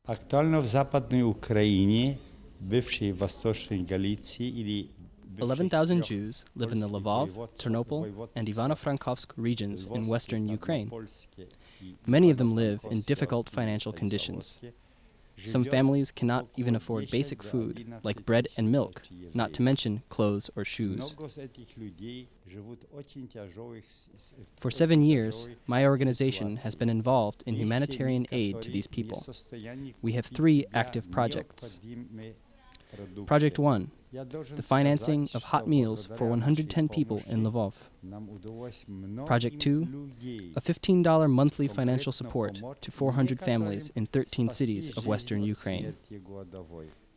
Актуально в Западной Украине, бывшей Восточной Галиции или 11,000 Jews live in the Lvov, Ternopil, and Ivano-Frankivsk regions in western Ukraine. Many of them live in difficult financial conditions. Some families cannot even afford basic food, like bread and milk, not to mention clothes or shoes. For 7 years, my organization has been involved in humanitarian aid to these people. We have 3 active projects. Project 1, the financing of hot meals for 110 people in Lvov. Project 2, a $15 monthly financial support to 400 families in 13 cities of western Ukraine.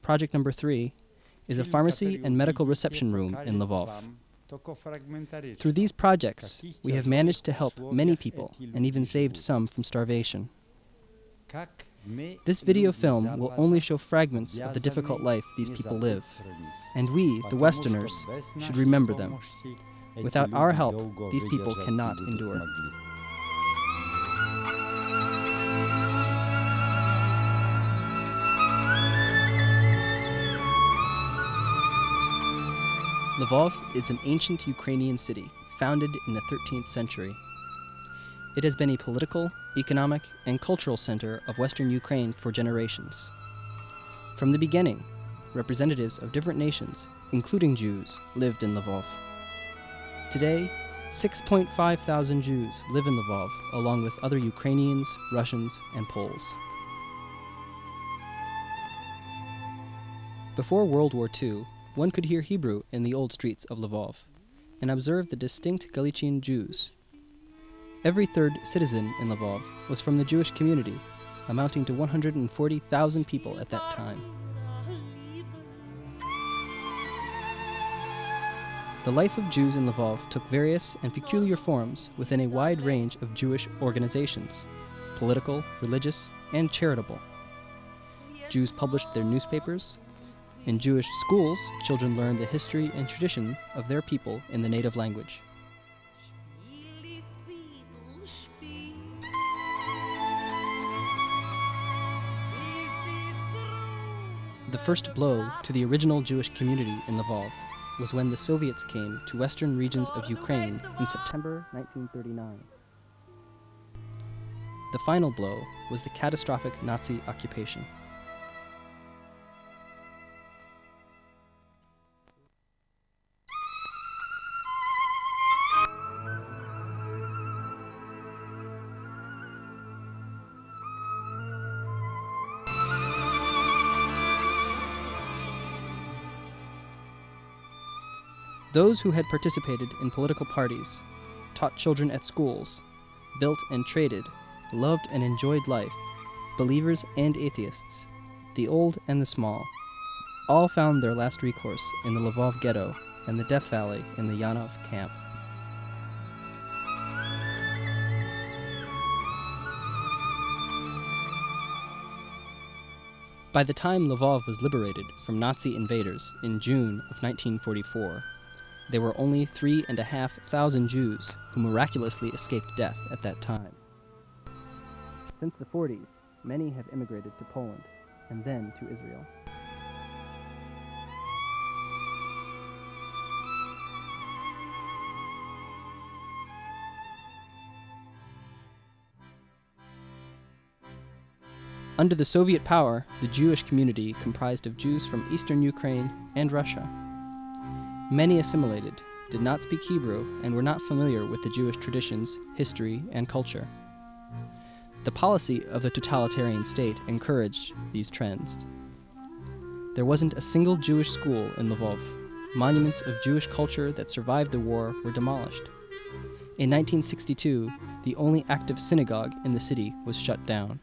Project number 3 is a pharmacy and medical reception room in Lvov. Through these projects, we have managed to help many people and even saved some from starvation. This video film will only show fragments of the difficult life these people live, and we, the Westerners, should remember them. Without our help, these people cannot endure. Lvov is an ancient Ukrainian city, founded in the 13th century. It has been a political, economic, and cultural center of Western Ukraine for generations. From the beginning, representatives of different nations, including Jews, lived in Lvov. Today, 6,500 Jews live in Lvov, along with other Ukrainians, Russians, and Poles. Before World War II, one could hear Hebrew in the old streets of Lvov, and observe the distinct Galician Jews. Every third citizen in Lvov was from the Jewish community, amounting to 140,000 people at that time. The life of Jews in Lvov took various and peculiar forms within a wide range of Jewish organizations, political, religious, and charitable. Jews published their newspapers. In Jewish schools, children learned the history and tradition of their people in the native language. The first blow to the original Jewish community in Lvov was when the Soviets came to western regions of Ukraine in September 1939. The final blow was the catastrophic Nazi occupation. Those who had participated in political parties, taught children at schools, built and traded, loved and enjoyed life, believers and atheists, the old and the small, all found their last recourse in the Lvov ghetto and the Death Valley in the Yanov camp. By the time Lvov was liberated from Nazi invaders in June of 1944, there were only 3,500 Jews who miraculously escaped death at that time. Since the 40s, many have immigrated to Poland and then to Israel. Under the Soviet power, the Jewish community comprised of Jews from eastern Ukraine and Russia. Many assimilated, did not speak Hebrew, and were not familiar with the Jewish traditions, history, and culture. The policy of the totalitarian state encouraged these trends. There wasn't a single Jewish school in Lvov. Monuments of Jewish culture that survived the war were demolished. In 1962, the only active synagogue in the city was shut down.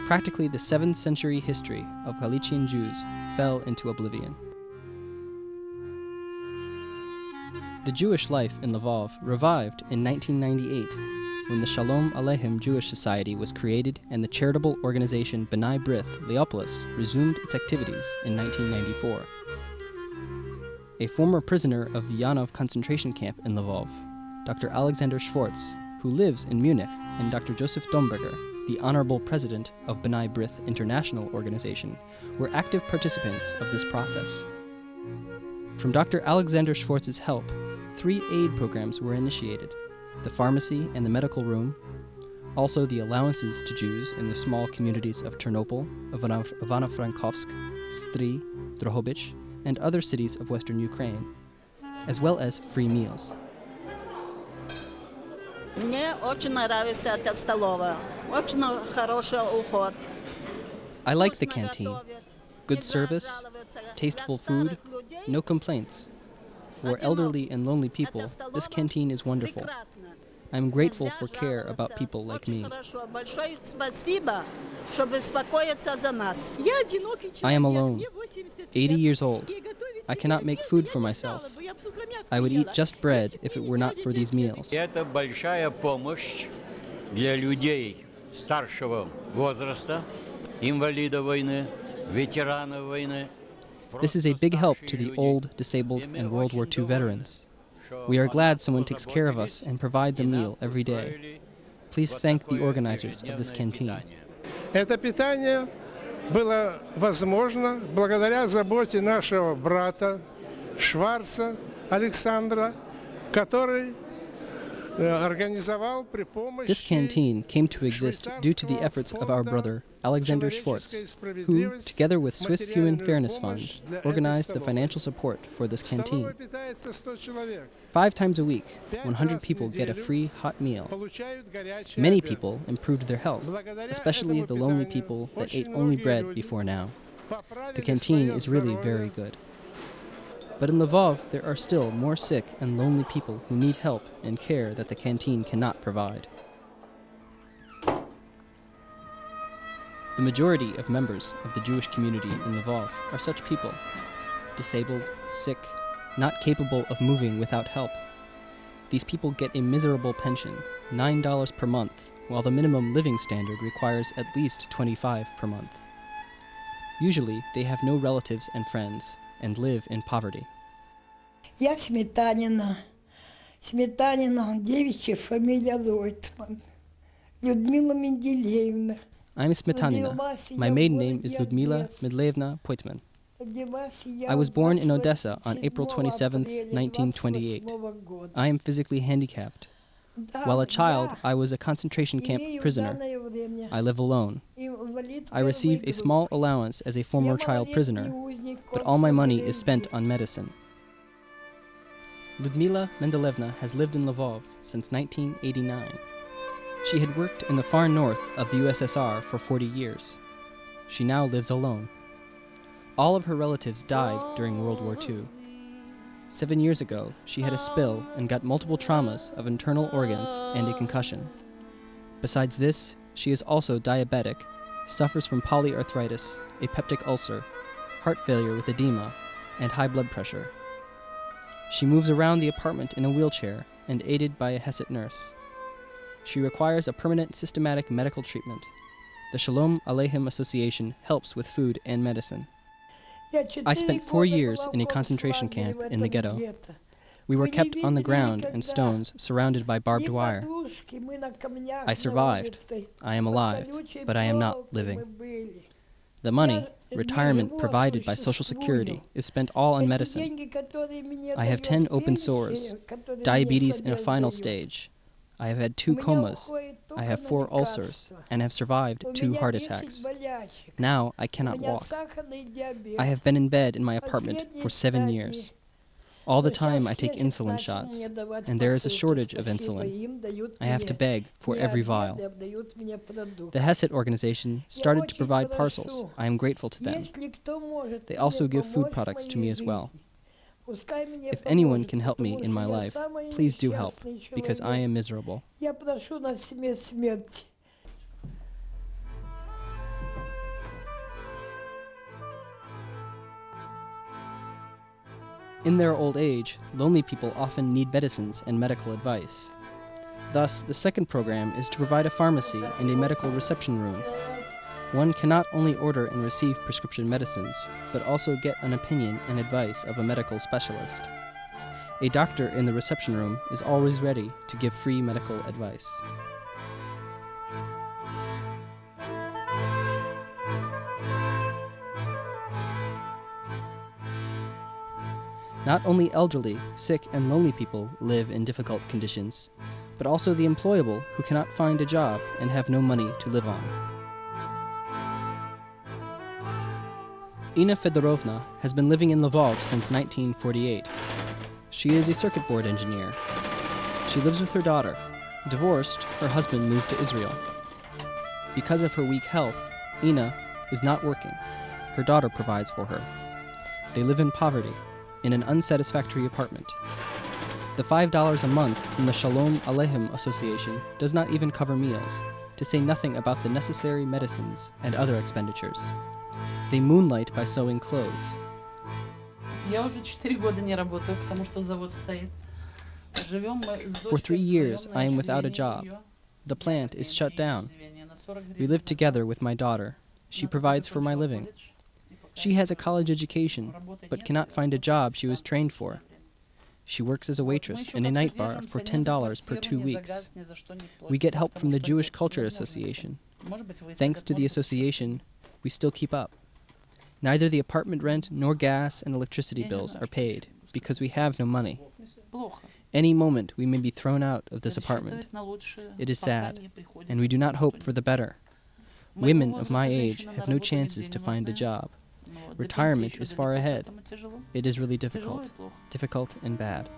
Practically the 7th century history of Galician Jews fell into oblivion. The Jewish life in Lvov revived in 1998 when the Shalom Aleichem Jewish Society was created and the charitable organization B'nai B'rith Leopolis resumed its activities in 1994. A former prisoner of the Yanov concentration camp in Lvov, Dr. Alexander Schwartz, who lives in Munich, and Dr. Joseph Domberger, the honorable president of B'nai B'rith International Organization, were active participants of this process. From Dr. Alexander Schwartz's help, 3 aid programs were initiated: the pharmacy and the medical room, also the allowances to Jews in the small communities of Ternopil, Ivano-Frankovsk, Stry, Drohobych, and other cities of western Ukraine, as well as free meals. Мне очень нравится эта столовая. Очень хороший уход. I like the canteen. Good service, tasteful food, no complaints. For elderly and lonely people, this canteen is wonderful. I am grateful for care about people like me. I am alone, 80 years old. I cannot make food for myself. I would eat just bread if it were not for these meals. Это большая помощь для людей старшего возраста, инвалидов войны, ветеранов войны. This is a big help to the old, disabled, and World War II veterans. We are glad someone takes care of us and provides a meal every day. Please thank the organizers of this canteen. Это питание было возможно благодаря заботе нашего брата Шварца Александра, который организовал при помощи... This canteen came to exist due to the efforts of our brother, Alexander Schwartz, who, together with Swiss Human Fairness Fund, organized the financial support for this canteen. 5 times a week, 100 people get a free hot meal. Many people improved their health, especially the lonely people that ate only bread before now. The canteen is really very good. But in Lvov, there are still more sick and lonely people who need help and care that the canteen cannot provide. The majority of members of the Jewish community in Lvov are such people: disabled, sick, not capable of moving without help. These people get a miserable pension, $9 per month, while the minimum living standard requires at least $25 per month. Usually, they have no relatives and friends, and live in poverty. Я Сметанина. Сметанина, девичья фамилия Лойтман. Людмила Менделеевна. I'm Smetanina. My maiden name is Ludmila Medlevna Poitman. I was born in Odessa on April 27, 1928. I am physically handicapped. While a child, I was a concentration camp prisoner. I live alone. I receive a small allowance as a former child prisoner, but all my money is spent on medicine. Ludmila Mendelevna has lived in Lvov since 1989. She had worked in the far north of the USSR for 40 years. She now lives alone. All of her relatives died during World War II. 7 years ago, she had a spill and got multiple traumas of internal organs and a concussion. Besides this, she is also diabetic, suffers from polyarthritis, a peptic ulcer, heart failure with edema, and high blood pressure. She moves around the apartment in a wheelchair and aided by a Hesed nurse. She requires a permanent systematic medical treatment. The Shalom Aleichem Association helps with food and medicine. I spent 4 years in a concentration camp in the ghetto. We were kept on the ground and stones surrounded by barbed wire. I survived. I am alive, but I am not living. The money, retirement provided by Social Security, is spent all on medicine. I have 10 open sores, diabetes in a final stage. I have had 2 comas. I have 4 ulcers and have survived 2 heart attacks. Now I cannot walk. I have been in bed in my apartment for 7 years. All the time I take insulin shots, and there is a shortage of insulin. I have to beg for every vial. The Hesed organization started to provide parcels. I am grateful to them. They also give food products to me as well. If anyone can help me in my life, please do help, because I am miserable. In their old age, lonely people often need medicines and medical advice. Thus, the second program is to provide a pharmacy and a medical reception room. One cannot only order and receive prescription medicines, but also get an opinion and advice of a medical specialist. A doctor in the reception room is always ready to give free medical advice. Not only elderly, sick, and lonely people live in difficult conditions, but also the employable who cannot find a job and have no money to live on. Ina Fedorovna has been living in Lvov since 1948. She is a circuit board engineer. She lives with her daughter. Divorced, her husband moved to Israel. Because of her weak health, Ina is not working. Her daughter provides for her. They live in poverty, in an unsatisfactory apartment. The $5 a month from the Shalom Aleichem Association does not even cover meals, to say nothing about the necessary medicines and other expenditures. They moonlight by sewing clothes. For 3 years, I am without a job. The plant is shut down. We live together with my daughter. She provides for my living. She has a college education, but cannot find a job she was trained for. She works as a waitress in a night bar for $10 per 2 weeks. We get help from the Jewish Culture Association. Thanks to the association, we still keep up. Neither the apartment rent nor gas and electricity bills are paid, because we have no money. Any moment we may be thrown out of this apartment. It is sad, and we do not hope for the better. Women of my age have no chances to find a job. Retirement is far ahead. It is really difficult and bad.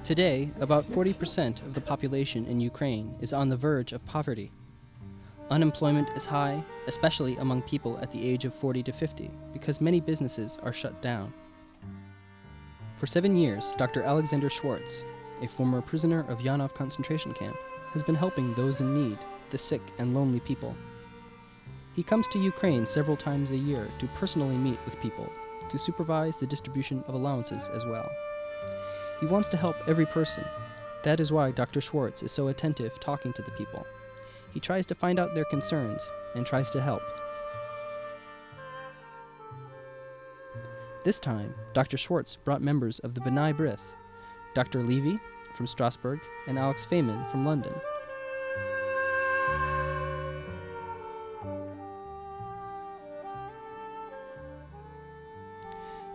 Today, about 40% of the population in Ukraine is on the verge of poverty. Unemployment is high, especially among people at the age of 40 to 50, because many businesses are shut down. For 7 years, Dr. Alexander Schwartz, a former prisoner of Yanov concentration camp, has been helping those in need, the sick and lonely people. He comes to Ukraine several times a year to personally meet with people, to supervise the distribution of allowances as well. He wants to help every person. That is why Dr. Schwartz is so attentive talking to the people. He tries to find out their concerns and tries to help. This time, Dr. Schwartz brought members of the B'nai B'rith, Dr. Levy from Strasbourg and Alex Feynman from London.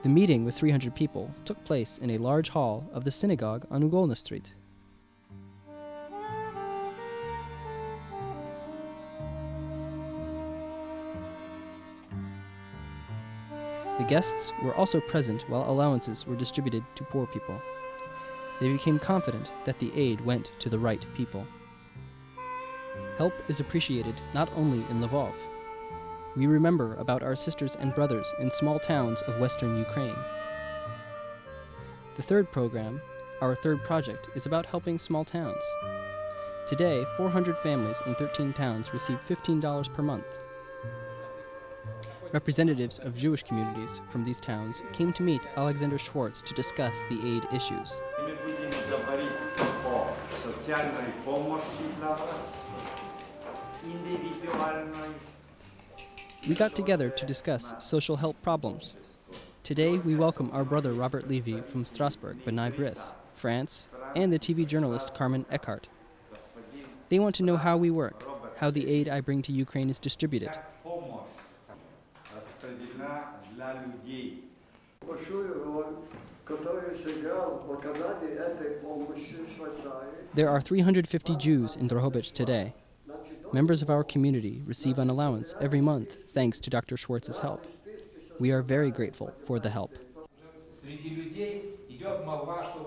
The meeting with 300 people took place in a large hall of the synagogue on Ugolna Street. The guests were also present while allowances were distributed to poor people. They became confident that the aid went to the right people. Help is appreciated not only in Lvov. We remember about our sisters and brothers in small towns of western Ukraine. The third program, our third project, is about helping small towns. Today, 400 families in 13 towns receive $15 per month. Representatives of Jewish communities from these towns came to meet Alexander Schwartz to discuss the aid issues. We got together to discuss social help problems. Today we welcome our brother Robert Levy from Strasbourg, B'nai B'rith, France, and the TV journalist Carmen Eckhart. They want to know how we work, how the aid I bring to Ukraine is distributed. There are 350 Jews in Drohobych today. Members of our community receive an allowance every month thanks to Dr. Schwartz's help. We are very grateful for the help.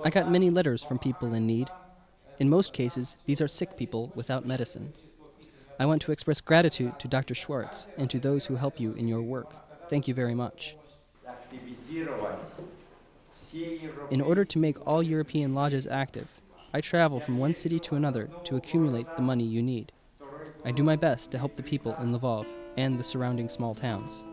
I got many letters from people in need. In most cases, these are sick people without medicine. I want to express gratitude to Dr. Schwartz and to those who help you in your work. Thank you very much. In order to make all European lodges active, I travel from one city to another to accumulate the money you need. I do my best to help the people in Lvov and the surrounding small towns.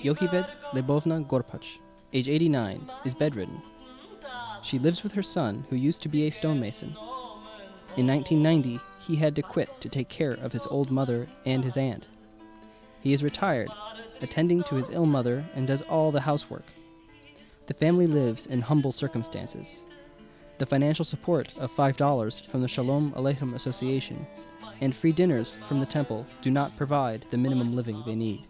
Yocheved Lebovna Gorpach, age 89, is bedridden. She lives with her son, who used to be a stonemason. In 1990, he had to quit to take care of his old mother and his aunt. He is retired, attending to his ill mother, and does all the housework. The family lives in humble circumstances. The financial support of $5 from the Shalom Aleichem Association and free dinners from the temple do not provide the minimum living they need.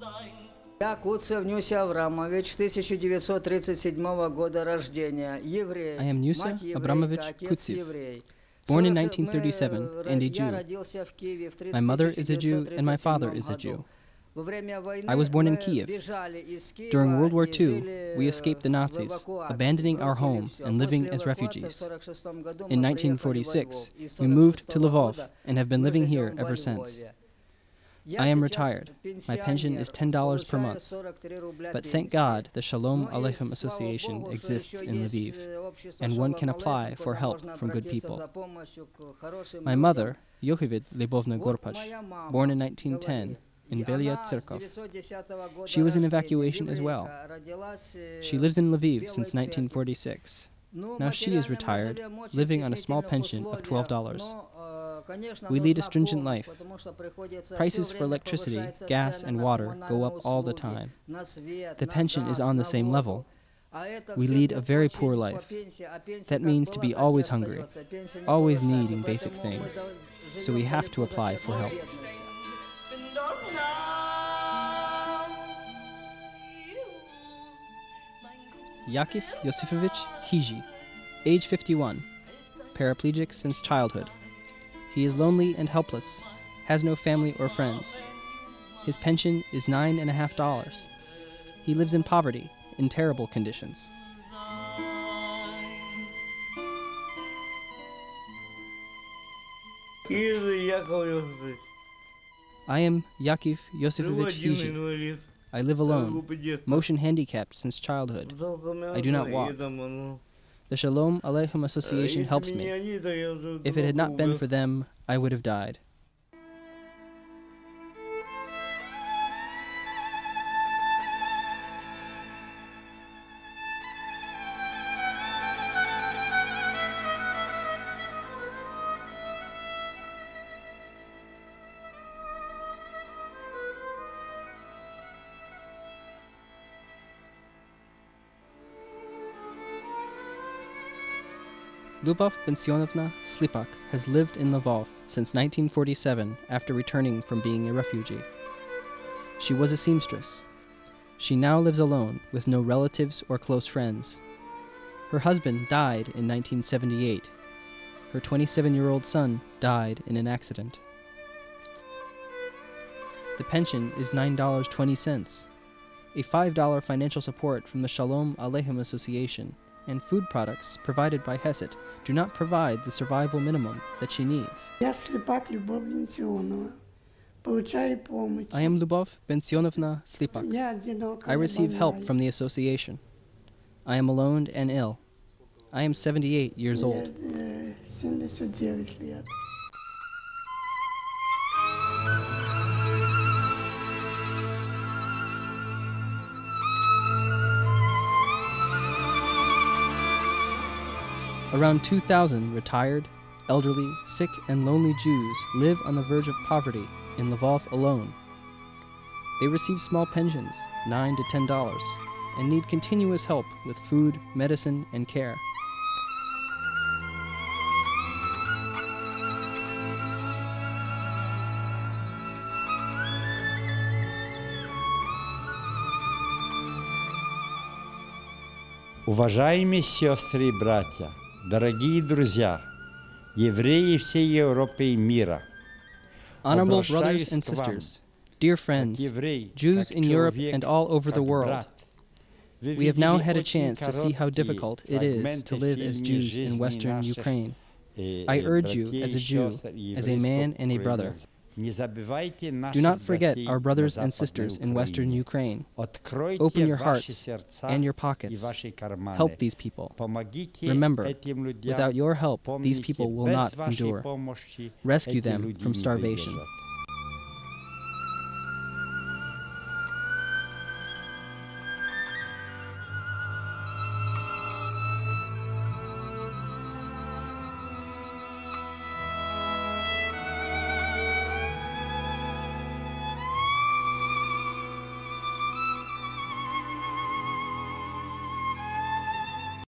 Я Куцев Нюся Аврамович, 1937 года рождения, еврей. I am Nyusa Abramovich Kutsev, born in 1937 and a Jew. My mother is a Jew and my father is a Jew. I was born in Kiev. During World War II, we escaped the Nazis, abandoning our home and living as refugees. In 1946, we moved to Lvov and have been living here ever since. I am retired. My pension is $10 per month. But thank God the Shalom Aleichem Association exists in Lviv, and one can apply for help from good people. My mother, Yocheved Lebovna Gorpach, born in 1910, in Belia Tserkov. She was in evacuation as well. She lives in Lviv since 1946. Now she is retired, living on a small pension of $12. We lead a stringent life. Prices for electricity, gas, and water go up all the time. The pension is on the same level. We lead a very poor life. That means to be always hungry, always needing basic things. So we have to apply for help. Yakif Yosifovich Kiji, age 51, paraplegic since childhood. He is lonely and helpless, has no family or friends. His pension is $9.50. He lives in poverty, in terrible conditions. I am Yakif Yosifovich Kiji. I live alone, motion handicapped since childhood. I do not walk. The Shalom Aleichem Association helps me. If it had not been for them, I would have died. Lyubov Bensionovna Slipak has lived in Lvov since 1947 after returning from being a refugee. She was a seamstress. She now lives alone with no relatives or close friends. Her husband died in 1978. Her 27-year-old son died in an accident. The pension is $9.20, a $5 financial support from the Shalom Aleichem Association, and food products provided by Hesed do not provide the survival minimum that she needs. I am Lyubov Bensionovna Slipak. I receive help from the association. I am alone and ill. I am 78 years old. Around 2,000 retired, elderly, sick, and lonely Jews live on the verge of poverty in Lvov alone. They receive small pensions, $9 to $10, and need continuous help with food, medicine, and care. Уважаемые сестры и братья, дорогие друзья, евреи всей Европы и мира, Honorable brothers and sisters, dear friends, Jews in Europe and all over the world, we have now had a chance to see how difficult it is to live as Jews in Western Ukraine. I urge you, as a Jew, as a man and a brother, do not forget our brothers and sisters in Western Ukraine. Open your hearts and your pockets. Help these people. Remember, without your help, these people will not endure. Rescue them from starvation.